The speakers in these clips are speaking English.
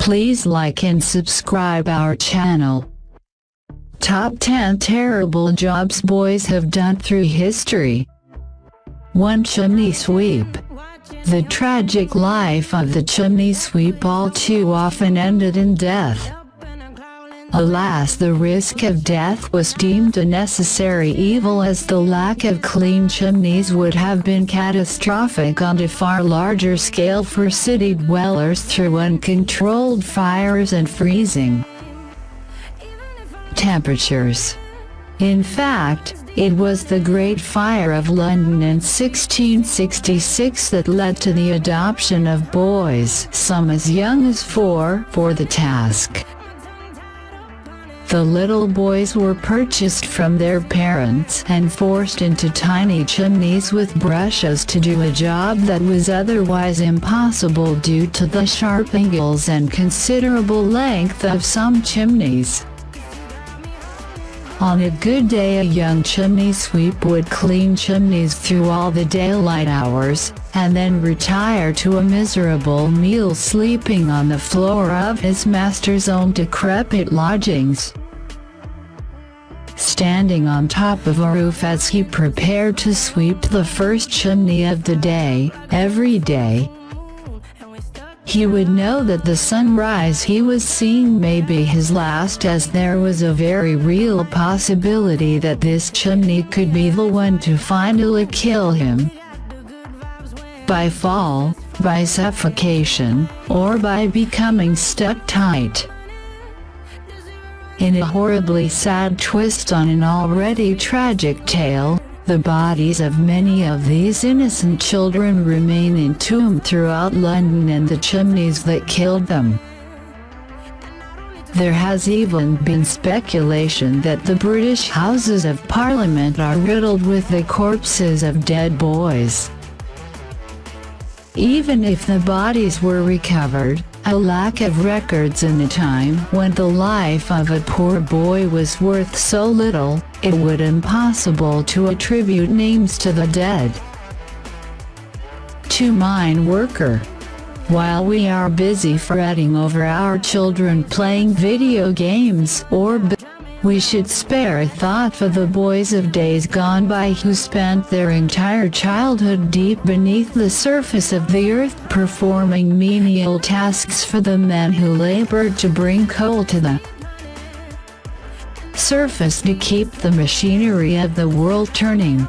Please like and subscribe our channel. Top 10 terrible jobs boys have done through history. 1. Chimney sweep. The tragic life of the chimney sweep all too often ended in death. Alas, the risk of death was deemed a necessary evil, as the lack of clean chimneys would have been catastrophic on a far larger scale for city dwellers through uncontrolled fires and freezing temperatures. In fact, it was the Great Fire of London in 1666 that led to the adoption of boys, some as young as 4, for the task. The little boys were purchased from their parents and forced into tiny chimneys with brushes to do a job that was otherwise impossible due to the sharp angles and considerable length of some chimneys. On a good day, a young chimney sweep would clean chimneys through all the daylight hours, and then retire to a miserable meal, sleeping on the floor of his master's own decrepit lodgings. Standing on top of a roof as he prepared to sweep the first chimney of the day, every day, he would know that the sunrise he was seeing may be his last, as there was a very real possibility that this chimney could be the one to finally kill him. By fall, by suffocation, or by becoming stuck tight. In a horribly sad twist on an already tragic tale, the bodies of many of these innocent children remain entombed throughout London and the chimneys that killed them. There has even been speculation that the British Houses of Parliament are riddled with the corpses of dead boys. Even if the bodies were recovered, a lack of records in a time when the life of a poor boy was worth so little, it would be impossible to attribute names to the dead. 2. Mine worker. While we are busy fretting over our children playing video games, we should spare a thought for the boys of days gone by who spent their entire childhood deep beneath the surface of the earth, performing menial tasks for the men who labored to bring coal to the surface to keep the machinery of the world turning.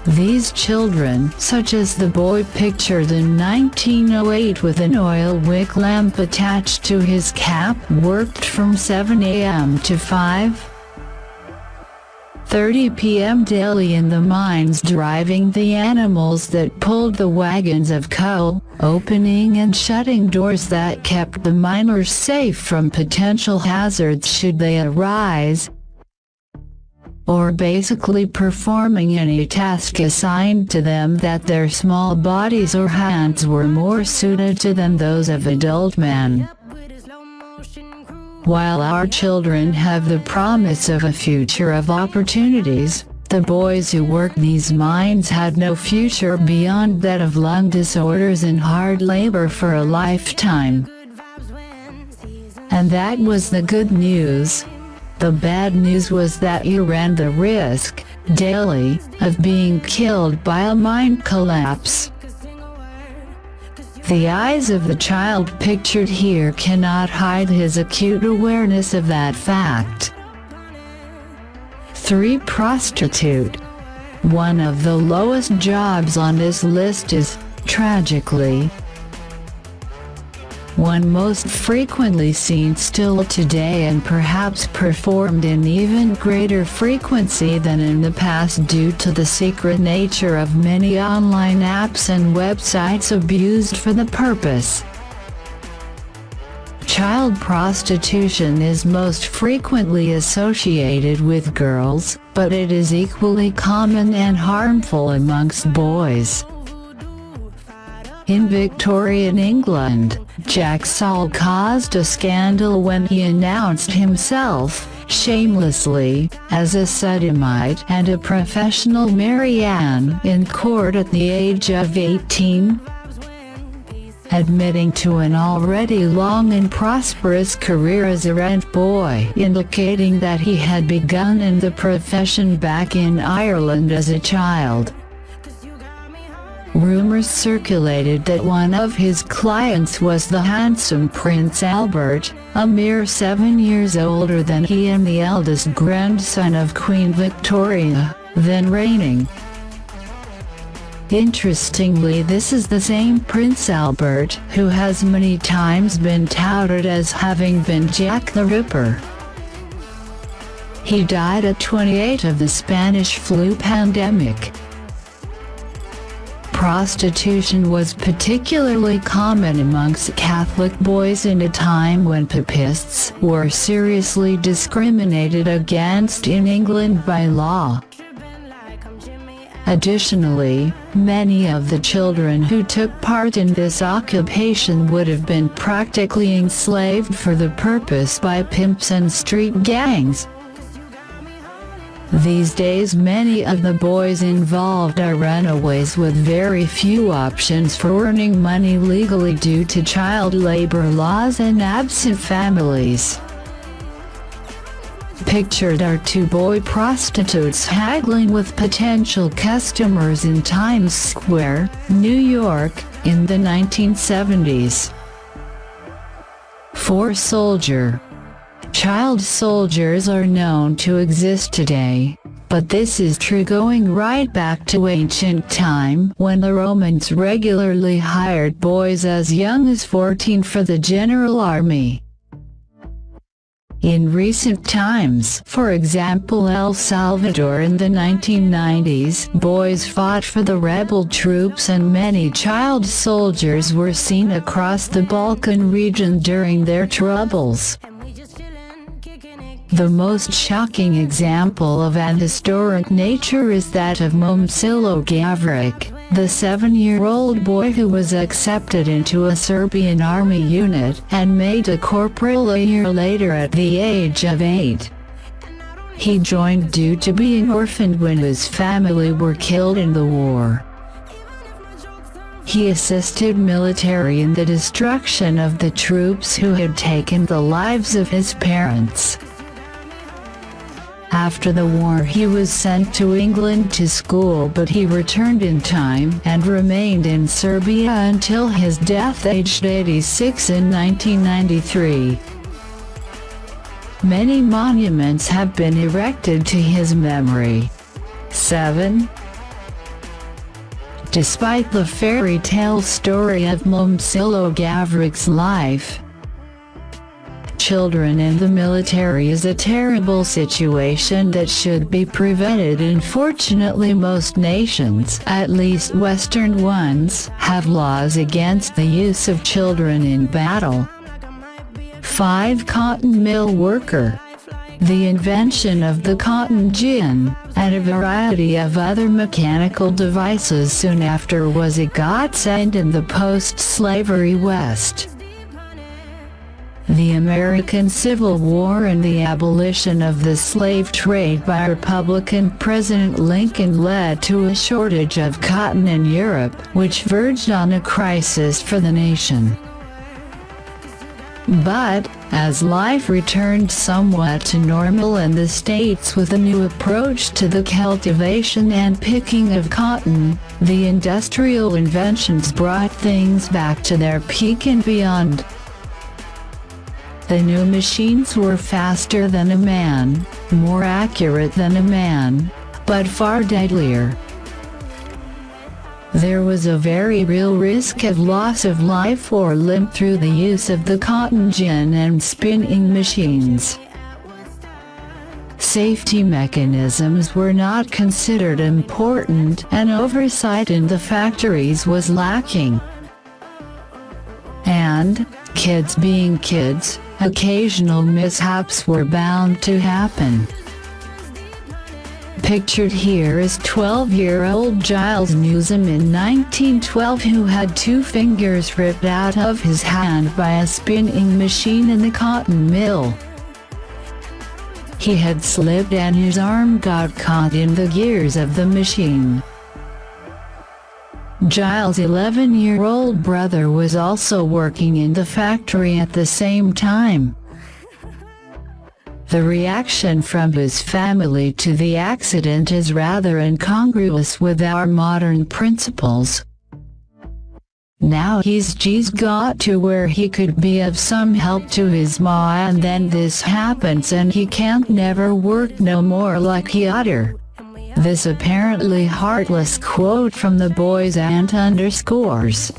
These children, such as the boy pictured in 1908 with an oil wick lamp attached to his cap, worked from 7 a.m. to 5:30 p.m. daily in the mines, driving the animals that pulled the wagons of coal, opening and shutting doors that kept the miners safe from potential hazards should they arise, or basically performing any task assigned to them that their small bodies or hands were more suited to than those of adult men. While our children have the promise of a future of opportunities, the boys who worked these mines had no future beyond that of lung disorders and hard labor for a lifetime. And that was the good news. The bad news was that you ran the risk, daily, of being killed by a mine collapse. The eyes of the child pictured here cannot hide his acute awareness of that fact. 3. Prostitute. One of the lowest jobs on this list is, tragically, one most frequently seen still today, and perhaps performed in even greater frequency than in the past due to the secret nature of many online apps and websites abused for the purpose. Child prostitution is most frequently associated with girls, but it is equally common and harmful amongst boys. In Victorian England, Jack Saul caused a scandal when he announced himself, shamelessly, as a sodomite and a professional Mary Ann in court at the age of 18. admitting to an already long and prosperous career as a rent boy, indicating that he had begun in the profession back in Ireland as a child. Rumors circulated that one of his clients was the handsome Prince Albert, a mere 7 years older than he and the eldest grandson of Queen Victoria, then reigning. Interestingly, this is the same Prince Albert who has many times been touted as having been Jack the Ripper. He died at 28 of the Spanish flu pandemic. Prostitution was particularly common amongst Catholic boys in a time when papists were seriously discriminated against in England by law. Additionally, many of the children who took part in this occupation would have been practically enslaved for the purpose by pimps and street gangs. These days many of the boys involved are runaways with very few options for earning money legally due to child labor laws and absent families. Pictured are two boy prostitutes haggling with potential customers in Times Square, New York, in the 1970s. 4 soldier. Child soldiers are known to exist today, but this is true going right back to ancient time when the Romans regularly hired boys as young as 14 for the general army. In recent times, for example El Salvador in the 1990s, boys fought for the rebel troops and many child soldiers were seen across the Balkan region during their troubles. The most shocking example of an historic nature is that of Momcilo Gavric, the 7-year-old boy who was accepted into a Serbian army unit and made a corporal a year later at the age of 8. He joined due to being orphaned when his family were killed in the war. He assisted military in the destruction of the troops who had taken the lives of his parents. After the war he was sent to England to school, but he returned in time and remained in Serbia until his death aged 86 in 1993. Many monuments have been erected to his memory. 7. Despite the fairy tale story of Momcilo Gavric's life, children in the military is a terrible situation that should be prevented. Unfortunately, most nations, at least Western ones, have laws against the use of children in battle. 5. Cotton mill worker. The invention of the cotton gin, and a variety of other mechanical devices soon after was a godsend in the post-slavery West. The American Civil War and the abolition of the slave trade by Republican President Lincoln led to a shortage of cotton in Europe, which verged on a crisis for the nation. But, as life returned somewhat to normal in the States with a new approach to the cultivation and picking of cotton, the industrial inventions brought things back to their peak and beyond. The new machines were faster than a man, more accurate than a man, but far deadlier. There was a very real risk of loss of life or limb through the use of the cotton gin and spinning machines. Safety mechanisms were not considered important, and oversight in the factories was lacking. And, kids being kids, occasional mishaps were bound to happen. Pictured here is 12-year-old Giles Newsom in 1912 who had 2 fingers ripped out of his hand by a spinning machine in the cotton mill. He had slipped and his arm got caught in the gears of the machine. Giles' 11-year-old brother was also working in the factory at the same time. The reaction from his family to the accident is rather incongruous with our modern principles. Now he's just got to where he could be of some help to his ma, and then this happens and he can't never work no more like he oughter. This apparently heartless quote from the boy's aunt underscores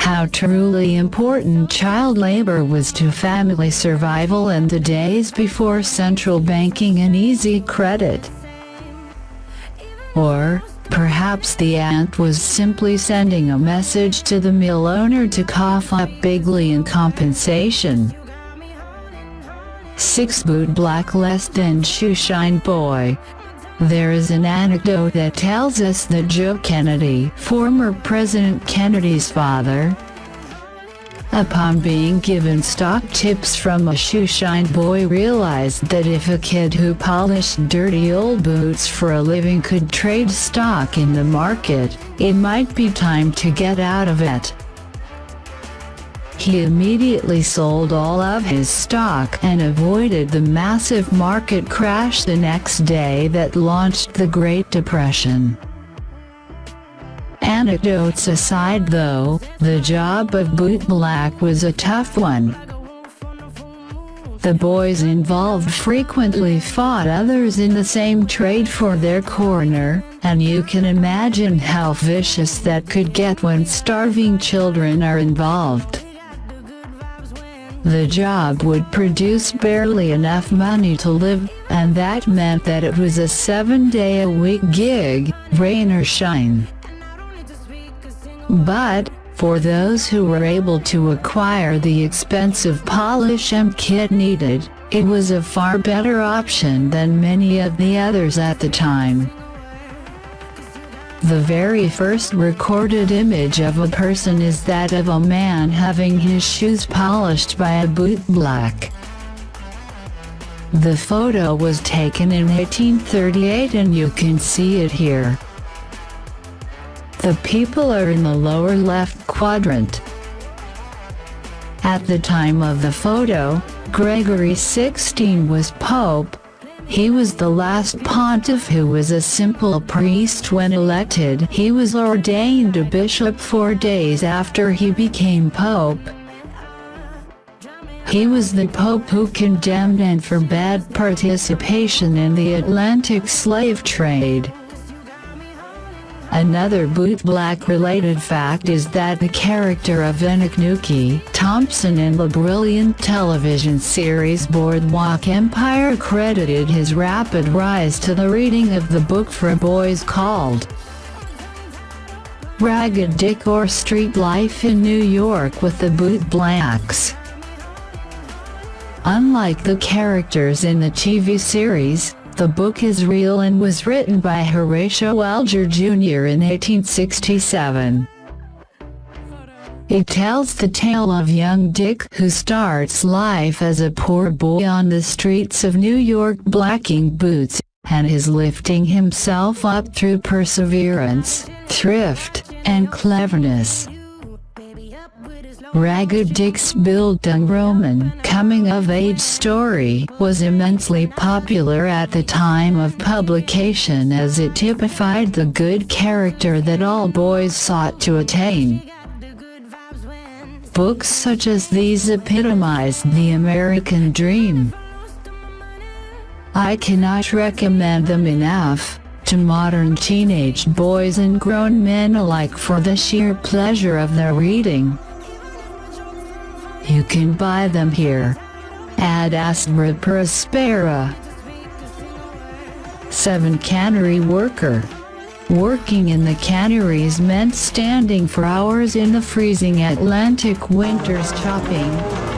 how truly important child labor was to family survival in the days before central banking and easy credit. Or, perhaps the aunt was simply sending a message to the mill owner to cough up bigly in compensation. 6 Bootblack less than shoeshine boy. There is an anecdote that tells us that Joe Kennedy, former President Kennedy's father, upon being given stock tips from a shoeshine boy, realized that if a kid who polished dirty old boots for a living could trade stock in the market, it might be time to get out of it. He immediately sold all of his stock and avoided the massive market crash the next day that launched the Great Depression. Anecdotes aside though, the job of Bootblack was a tough one. The boys involved frequently fought others in the same trade for their corner, and you can imagine how vicious that could get when starving children are involved. The job would produce barely enough money to live, and that meant that it was a 7-day-a-week gig, rain or shine. But, for those who were able to acquire the expensive polish and kit needed, it was a far better option than many of the others at the time. The very first recorded image of a person is that of a man having his shoes polished by a bootblack. The photo was taken in 1838 and you can see it here. The people are in the lower left quadrant. At the time of the photo, Gregory XVI was Pope. He was the last pontiff who was a simple priest when elected. He was ordained a bishop 4 days after he became Pope. He was the Pope who condemned and forbade participation in the Atlantic slave trade. Another Bootblack-related fact is that the character of Enoch Thompson in the brilliant television series Boardwalk Empire credited his rapid rise to the reading of the book for boys called Ragged Dick or Street Life in New York with the Bootblacks. Unlike the characters in the TV series, the book is real and was written by Horatio Alger Jr. in 1867. It tells the tale of young Dick who starts life as a poor boy on the streets of New York blacking boots, and is lifting himself up through perseverance, thrift, and cleverness. Ragged Dick's Bildungsroman, coming-of-age story, was immensely popular at the time of publication as it typified the good character that all boys sought to attain. Books such as these epitomized the American dream. I cannot recommend them enough to modern teenage boys and grown men alike for the sheer pleasure of their reading. You can buy them here. Ad astra prospera. 7 Cannery Worker. Working in the canneries meant standing for hours in the freezing Atlantic winters chopping,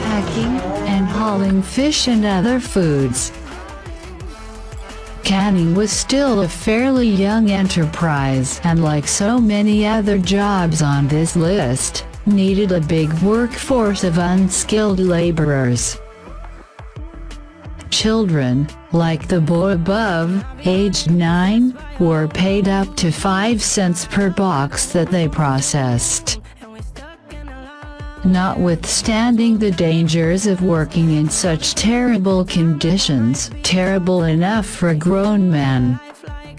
packing, and hauling fish and other foods. Canning was still a fairly young enterprise, and like so many other jobs on this list, needed a big workforce of unskilled laborers. children, like the boy above, aged 9, were paid up to 5 cents per box that they processed. Notwithstanding the dangers of working in such terrible conditions, terrible enough for grown men,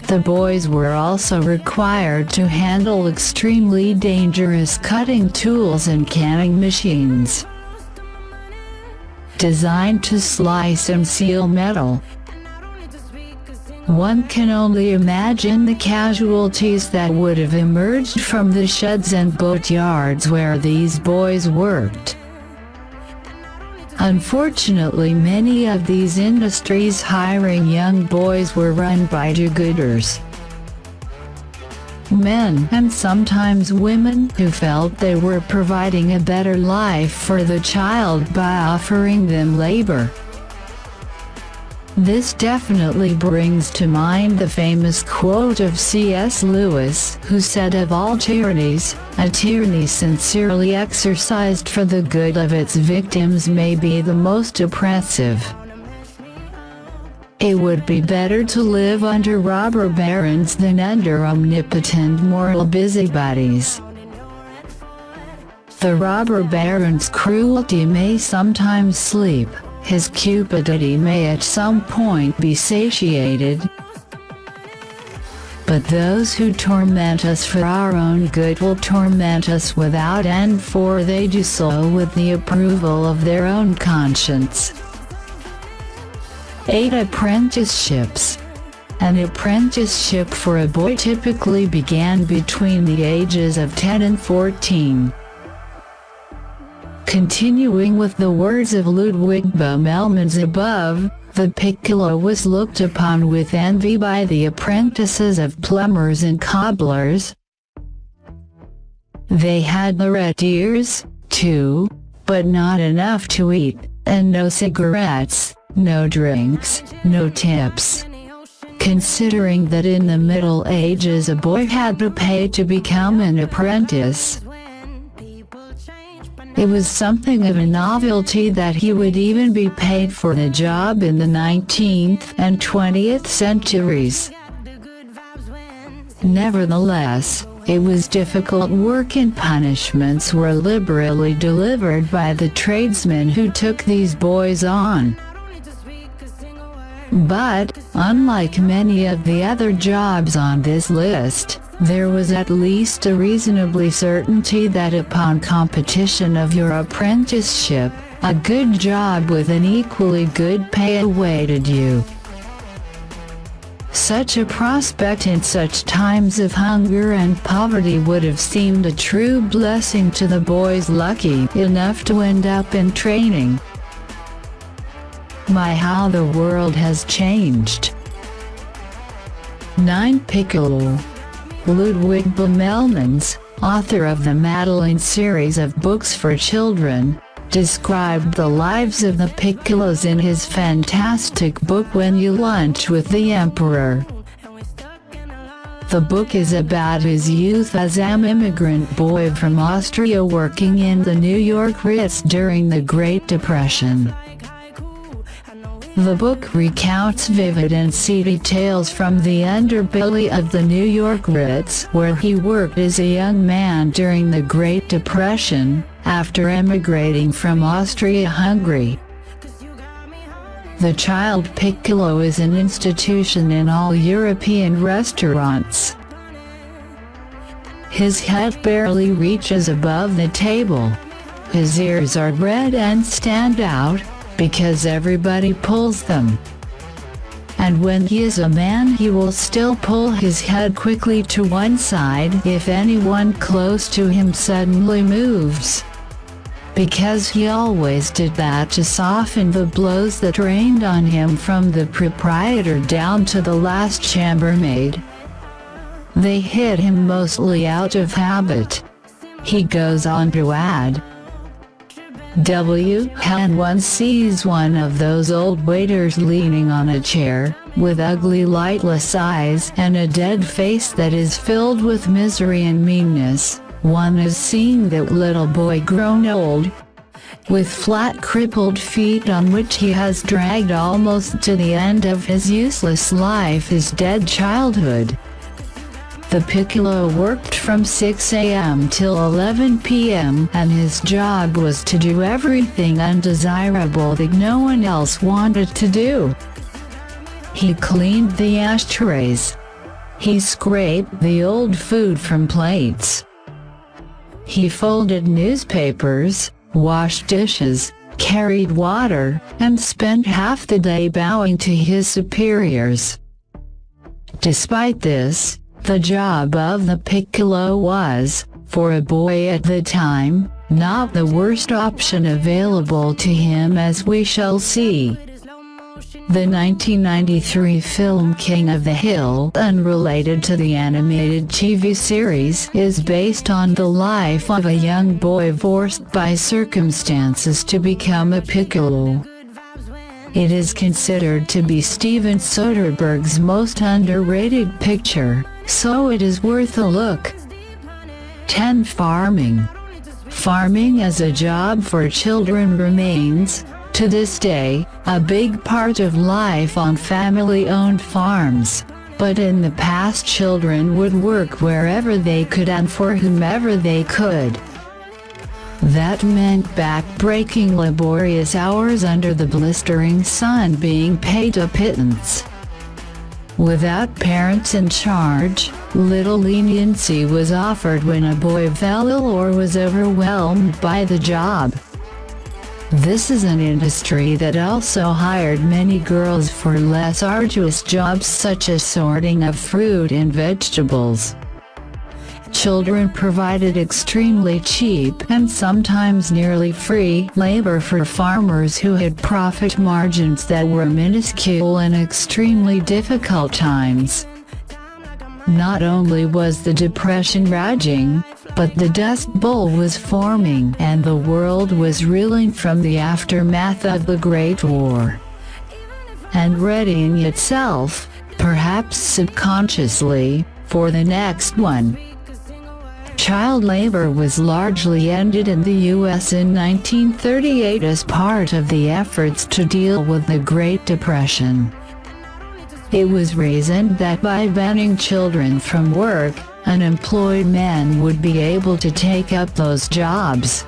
the boys were also required to handle extremely dangerous cutting tools and canning machines, designed to slice and seal metal. One can only imagine the casualties that would have emerged from the sheds and boatyards where these boys worked. Unfortunately, many of these industries hiring young boys were run by do-gooders, men and sometimes women who felt they were providing a better life for the child by offering them labor. This definitely brings to mind the famous quote of C.S. Lewis, who said of all tyrannies, a tyranny sincerely exercised for the good of its victims may be the most oppressive. It would be better to live under robber barons than under omnipotent moral busybodies. The robber baron's cruelty may sometimes sleep. His cupidity may at some point be satiated, but those who torment us for our own good will torment us without end, for they do so with the approval of their own conscience. 8 Apprenticeships. An apprenticeship for a boy typically began between the ages of 10 and 14. Continuing with the words of Ludwig Boemelmans above, the piccolo was looked upon with envy by the apprentices of plumbers and cobblers. They had the red ears, too, but not enough to eat, and no cigarettes, no drinks, no tips. Considering that in the Middle Ages a boy had to pay to become an apprentice, it was something of a novelty that he would even be paid for the job in the 19th and 20th centuries. Nevertheless, it was difficult work and punishments were liberally delivered by the tradesmen who took these boys on. But, unlike many of the other jobs on this list, there was at least a reasonably certainty that upon competition of your apprenticeship, a good job with an equally good pay awaited you. Such a prospect in such times of hunger and poverty would have seemed a true blessing to the boys lucky enough to end up in training. My, how the world has changed. 9 Piccolo. Ludwig Boemelmans, author of the Madeline series of books for children, described the lives of the piccolos in his fantastic book When You Lunch with the Emperor. The book is about his youth as an immigrant boy from Austria working in the New York Ritz during the Great Depression. The book recounts vivid and seedy tales from the underbelly of the New York Ritz, where he worked as a young man during the Great Depression, after emigrating from Austria-Hungary. The child piccolo is an institution in all European restaurants. His head barely reaches above the table. His ears are red and stand out, because everybody pulls them. And when he is a man, he will still pull his head quickly to one side if anyone close to him suddenly moves, because he always did that to soften the blows that rained on him from the proprietor down to the last chambermaid. They hit him mostly out of habit. He goes on to add, when one sees one of those old waiters leaning on a chair, with ugly lightless eyes and a dead face that is filled with misery and meanness, one is seeing that little boy grown old. with flat crippled feet on which he has dragged almost to the end of his useless life his dead childhood. The piccolo worked from 6 a.m. till 11 p.m. and his job was to do everything undesirable that no one else wanted to do. He cleaned the ashtrays. He scraped the old food from plates. He folded newspapers, washed dishes, carried water, and spent half the day bowing to his superiors. Despite this, the job of the piccolo was, for a boy at the time, not the worst option available to him, as we shall see. The 1993 film King of the Hill, unrelated to the animated TV series, is based on the life of a young boy forced by circumstances to become a piccolo. It is considered to be Steven Soderbergh's most underrated picture, so it is worth a look. 10. Farming. Farming as a job for children remains, to this day, a big part of life on family-owned farms, but in the past children would work wherever they could and for whomever they could. That meant back-breaking laborious hours under the blistering sun, being paid a pittance. Without parents in charge, little leniency was offered when a boy fell ill or was overwhelmed by the job. This is an industry that also hired many girls for less arduous jobs such as sorting of fruit and vegetables. Children provided extremely cheap and sometimes nearly free labor for farmers who had profit margins that were minuscule in extremely difficult times. Not only was the Depression raging, but the Dust Bowl was forming and the world was reeling from the aftermath of the Great War, and readying itself, perhaps subconsciously, for the next one. Child labor was largely ended in the U.S. in 1938 as part of the efforts to deal with the Great Depression. It was reasoned that by banning children from work, unemployed men would be able to take up those jobs.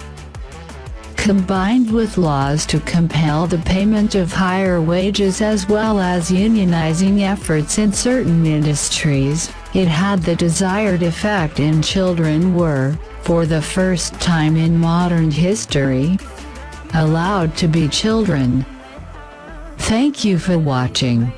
Combined with laws to compel the payment of higher wages as well as unionizing efforts in certain industries, it had the desired effect, and children were, for the first time in modern history, allowed to be children. Thank you for watching.